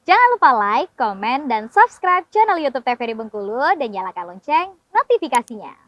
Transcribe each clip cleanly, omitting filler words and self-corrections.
Jangan lupa like, komen, dan subscribe channel YouTube TVRI Bengkulu dan nyalakan lonceng notifikasinya.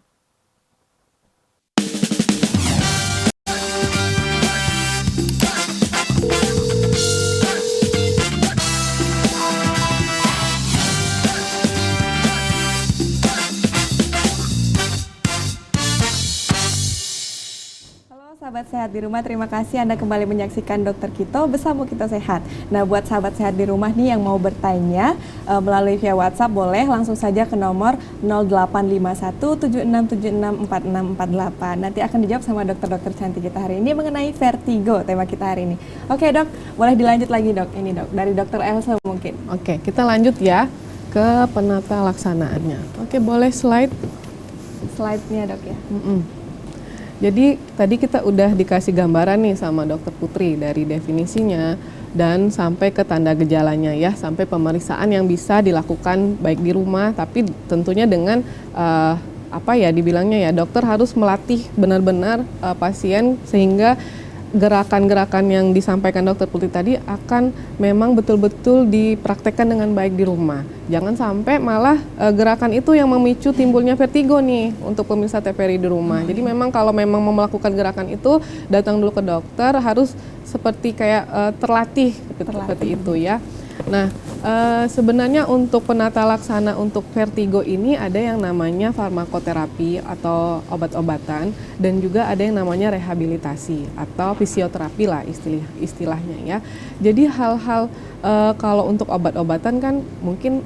Sahabat sehat di rumah, terima kasih Anda kembali menyaksikan Dokter Kito bersama Kito Sehat. Nah, buat sahabat sehat di rumah nih yang mau bertanya melalui via WhatsApp, boleh langsung saja ke nomor 085176764648. Nanti akan dijawab sama dokter-dokter cantik kita hari ini mengenai vertigo, tema kita hari ini. Oke dok, boleh dilanjut lagi dok, ini dok, dari dokter Elsa mungkin. Oke, kita lanjut ya ke penata laksanaannya. Oke, boleh slide-nya dok ya. Jadi tadi kita udah dikasih gambaran nih sama Dokter Putri dari definisinya dan sampai ke tanda gejalanya ya, sampai pemeriksaan yang bisa dilakukan baik di rumah, tapi tentunya dengan dibilangnya ya, dokter harus melatih benar-benar pasien sehingga gerakan-gerakan yang disampaikan Dokter Putri tadi akan memang betul-betul dipraktekkan dengan baik di rumah. Jangan sampai malah gerakan itu yang memicu timbulnya vertigo nih untuk pemirsa TVRI di rumah. Jadi memang kalau memang mau melakukan gerakan itu, datang dulu ke dokter, harus seperti kayak terlatih seperti itu ya. Nah, sebenarnya untuk penata laksana untuk vertigo ini ada yang namanya farmakoterapi atau obat-obatan, dan juga ada yang namanya rehabilitasi atau fisioterapi lah istilahnya ya. Jadi hal-hal kalau untuk obat-obatan kan mungkin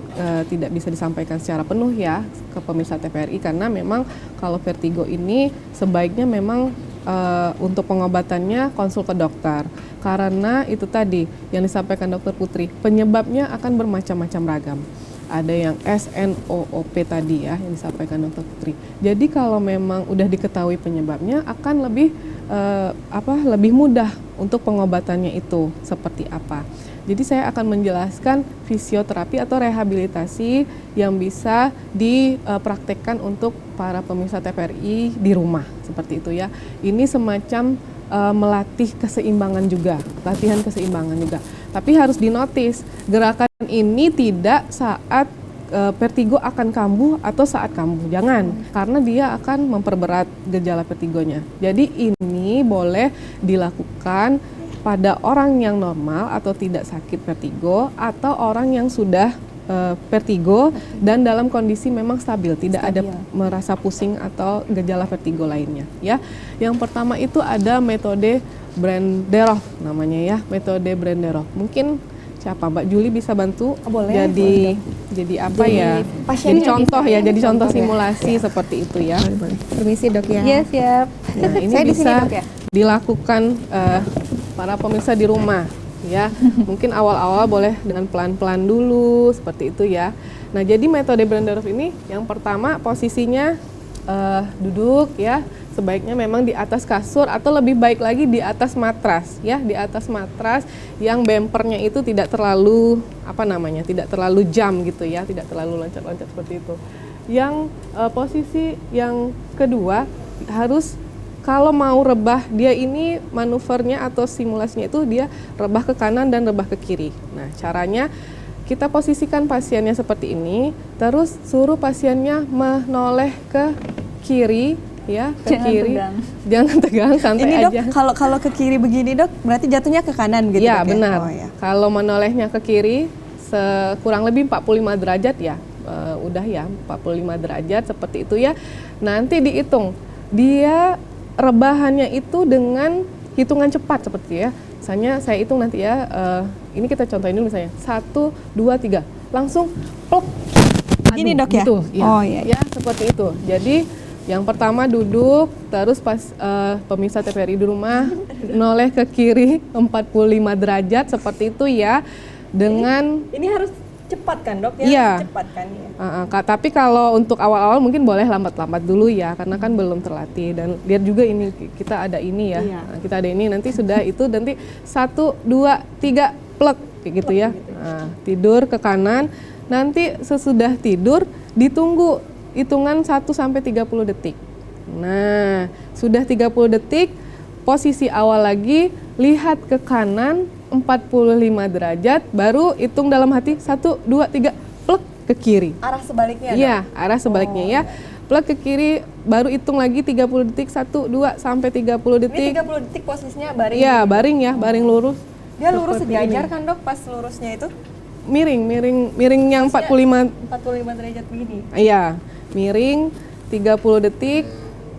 tidak bisa disampaikan secara penuh ya ke pemirsa TVRI, karena memang kalau vertigo ini sebaiknya memang untuk pengobatannya konsul ke dokter. Karena itu tadi yang disampaikan Dokter Putri, penyebabnya akan bermacam-macam ragam. Ada yang SNOOP tadi ya yang disampaikan Dokter Putri. Jadi kalau memang udah diketahui penyebabnya, akan lebih mudah untuk pengobatannya itu seperti apa. Jadi saya akan menjelaskan fisioterapi atau rehabilitasi yang bisa dipraktekkan untuk para pemirsa TVRI di rumah seperti itu ya. Ini semacam melatih keseimbangan juga, latihan keseimbangan juga. Tapi harus dinotis, gerakan ini tidak saat vertigo akan kambuh atau saat kambuh, jangan, karena dia akan memperberat gejala vertigonya. Jadi ini boleh dilakukan pada orang yang normal atau tidak sakit vertigo, atau orang yang sudah vertigo dan dalam kondisi memang stabil, tidak ada merasa pusing atau gejala vertigo lainnya ya. Yang pertama itu ada metode Brenderoff namanya ya, metode Brenderoff. Mungkin siapa, Mbak Juli bisa bantu? Boleh. Jadi apa ya? Jadi contoh ya, jadi contoh simulasi seperti itu ya. Boleh. Permisi dok ya. Iya siap. Nah, ini saya bisa di sini, dok, ya? Dilakukan para pemirsa di rumah. Ya, mungkin awal-awal boleh dengan pelan-pelan dulu seperti itu ya. Nah, jadi metode Brenderoff ini yang pertama posisinya duduk ya, sebaiknya memang di atas kasur atau lebih baik lagi di atas matras ya, di atas matras yang bempernya itu tidak terlalu tidak terlalu jam gitu ya, tidak terlalu loncat-loncat seperti itu. Yang posisi yang kedua harus, kalau mau rebah, dia ini manuvernya atau simulasinya itu dia rebah ke kanan dan rebah ke kiri. Nah, caranya kita posisikan pasiennya seperti ini, terus suruh pasiennya menoleh ke kiri, ya, ke kiri. Jangan tegang, santai ini, aja. Dok, kalau ke kiri begini dok, berarti jatuhnya ke kanan gitu ya? Dok, Benar. Oh, ya. Kalau menolehnya ke kiri, kurang lebih 45 derajat ya, udah ya, 45 derajat seperti itu ya. Nanti dihitung, dia rebahannya itu dengan hitungan cepat seperti ya. Misalnya saya hitung nanti ya, ini kita contohin dulu misalnya 1, 2, 3, langsung plok. Gini dok ya? Gitu, ya. Oh iya. Ya seperti itu. Jadi yang pertama duduk, terus pas pemirsa TVRI di rumah noleh ke kiri 45 derajat seperti itu ya. Dengan ini harus cepat kan dok ya? Iya. Cepat kan ya. Tapi kalau untuk awal-awal mungkin boleh lambat-lambat dulu ya, karena kan belum terlatih. Dan lihat juga ini kita ada ini ya, Iya. Nah, kita ada ini, nanti sudah itu nanti 1, 2, 3 plek kayak gitu ya. Nah, tidur ke kanan, nanti sesudah tidur ditunggu hitungan 1 sampai 30 detik. Nah, sudah 30 detik, posisi awal lagi, lihat ke kanan 45 derajat, baru hitung dalam hati 1, 2, 3, plek ke kiri. Arah sebaliknya. Iya, arah sebaliknya ya. Plek ke kiri, baru hitung lagi 30 detik, 1, 2, sampai 30 Ini detik. 30 detik posisinya baring. Iya, baring ya, baring lurus. Dia lurus Seperti sejajar ini. kan dok pas lurusnya itu? Miring yang 45. 45 derajat begini. Iya, miring 30 detik,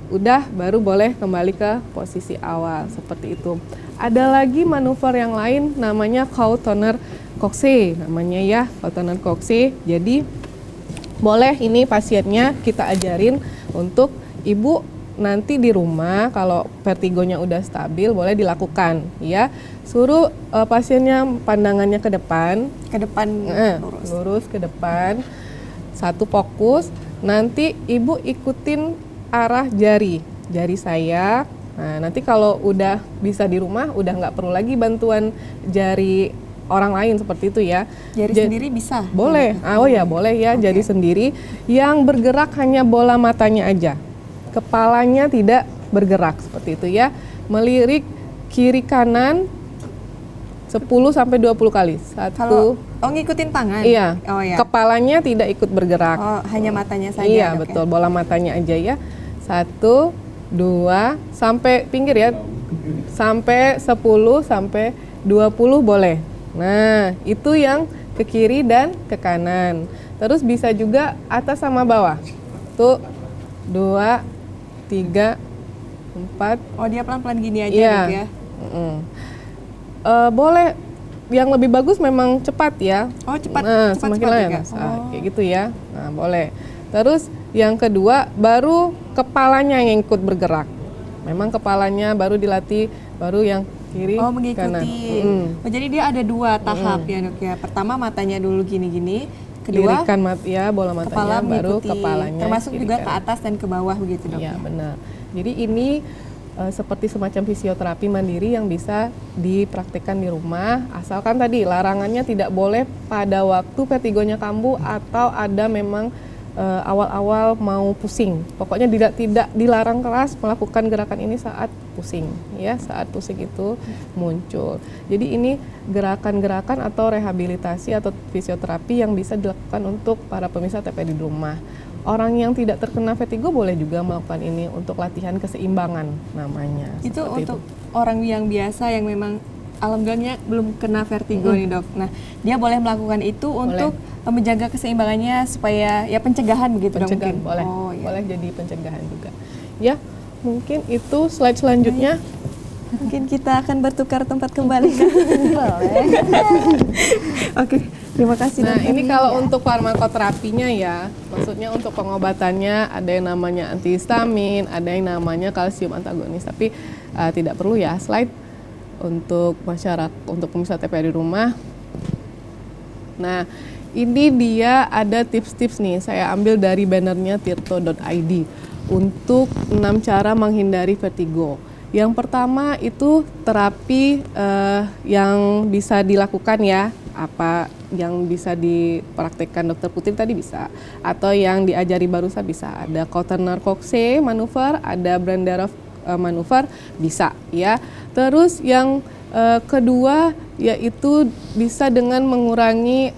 udah baru boleh kembali ke posisi awal seperti itu. Ada lagi manuver yang lain namanya Cautoner Coxe namanya ya, Cautoner Coxe. Jadi boleh ini pasiennya kita ajarin untuk ibu nanti di rumah kalau vertigonya udah stabil boleh dilakukan ya. Suruh pasiennya pandangannya ke depan, lurus ke depan. Satu fokus, nanti ibu ikutin arah jari saya. Nah, nanti kalau udah bisa di rumah, udah nggak perlu lagi bantuan jari orang lain seperti itu ya. Jari sendiri bisa? Boleh, oh ya boleh ya, jari sendiri. Yang bergerak hanya bola matanya aja. Kepalanya tidak bergerak seperti itu ya. Melirik kiri kanan 10-20 kali. Kalau ngikutin tangan? Iya. Oh ya. Kepalanya tidak ikut bergerak. Oh, hanya matanya saja. Iya, dok, betul. Bola matanya aja ya. 1, 2, sampai pinggir ya. Sampai 10 sampai 20 boleh. Nah, itu yang ke kiri dan ke kanan. Terus bisa juga atas sama bawah. Tuh, 2, 3, 4. Oh, dia pelan-pelan gini aja Iya. dok ya? Boleh, yang lebih bagus memang cepat ya. Oh, cepat. Nah, cepat semakin dok lama ya? kayak gitu ya. Nah, boleh. Terus yang kedua, baru kepalanya yang ikut bergerak. Memang kepalanya baru dilatih, baru yang kiri Oh, kanan. mengikuti. Oh, jadi dia ada 2 tahap ya dok ya. Pertama matanya dulu gini-gini. Kedua Lirikan ya, bola kepala matanya, baru mengikuti. kepalanya. Termasuk kiri juga ke kanan. atas dan ke bawah begitu dok Iya, ya? benar. Jadi ini seperti semacam fisioterapi mandiri yang bisa dipraktikkan di rumah, asalkan tadi larangannya tidak boleh pada waktu vertigonya kambuh atau ada memang awal-awal mau pusing. Pokoknya tidak dilarang keras melakukan gerakan ini saat pusing, ya, saat pusing itu muncul. Jadi ini gerakan-gerakan atau rehabilitasi atau fisioterapi yang bisa dilakukan untuk para pemirsa TPD di rumah. Orang yang tidak terkena vertigo boleh juga melakukan ini untuk latihan keseimbangan namanya. Itu seperti untuk orang yang biasa yang memang alhamdulillahnya belum kena vertigo nih dok. Nah, dia boleh melakukan itu untuk menjaga keseimbangannya supaya ya pencegahan begitu dok pencegahan mungkin. boleh, Oh, ya. boleh jadi pencegahan juga. Ya, mungkin itu slide selanjutnya. Mungkin kita akan bertukar tempat kembali. Boleh. Oke, terima kasih Nah, dokter. ini kalau untuk farmakoterapinya ya, maksudnya untuk pengobatannya ada yang namanya antihistamin, ada yang namanya kalsium antagonis, tapi tidak perlu ya slide untuk masyarakat, untuk pemirsa TPA di rumah. Nah, ini dia ada tips-tips nih, saya ambil dari bannernya tirto.id untuk 6 cara menghindari vertigo. Yang pertama itu terapi yang bisa dilakukan ya, apa yang bisa dipraktekkan Dokter Putri tadi bisa, atau yang diajari barusan bisa. Ada Cautoner Coxe manuver, ada Brandarov manuver bisa ya. Terus yang kedua yaitu bisa dengan mengurangi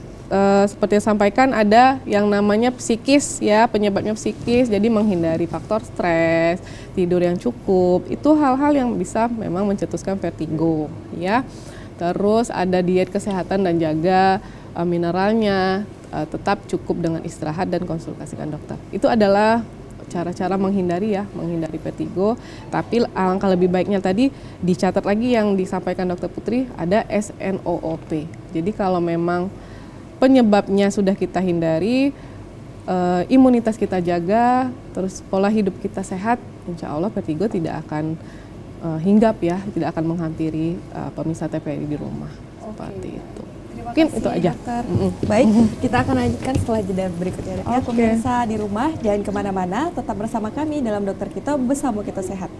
seperti yang sampaikan ada yang namanya psikis ya, penyebabnya psikis, jadi menghindari faktor stres, tidur yang cukup, itu hal-hal yang bisa memang mencetuskan vertigo ya. Terus ada diet kesehatan dan jaga mineralnya, tetap cukup dengan istirahat dan konsultasikan dokter. Itu adalah cara-cara menghindari vertigo. Tapi alangkah lebih baiknya tadi dicatat lagi yang disampaikan Dokter Putri, ada SNOOP. Jadi kalau memang penyebabnya sudah kita hindari, imunitas kita jaga, terus pola hidup kita sehat, insya Allah vertigo tidak akan hinggap ya, tidak akan menghampiri pemirsa TPI di rumah. Seperti itu. Mungkin itu aja. Dokter. Baik, kita akan lanjutkan setelah jeda berikutnya. Ya, pemirsa di rumah jangan kemana-mana, tetap bersama kami dalam Dokter Kito, bersama kita sehat.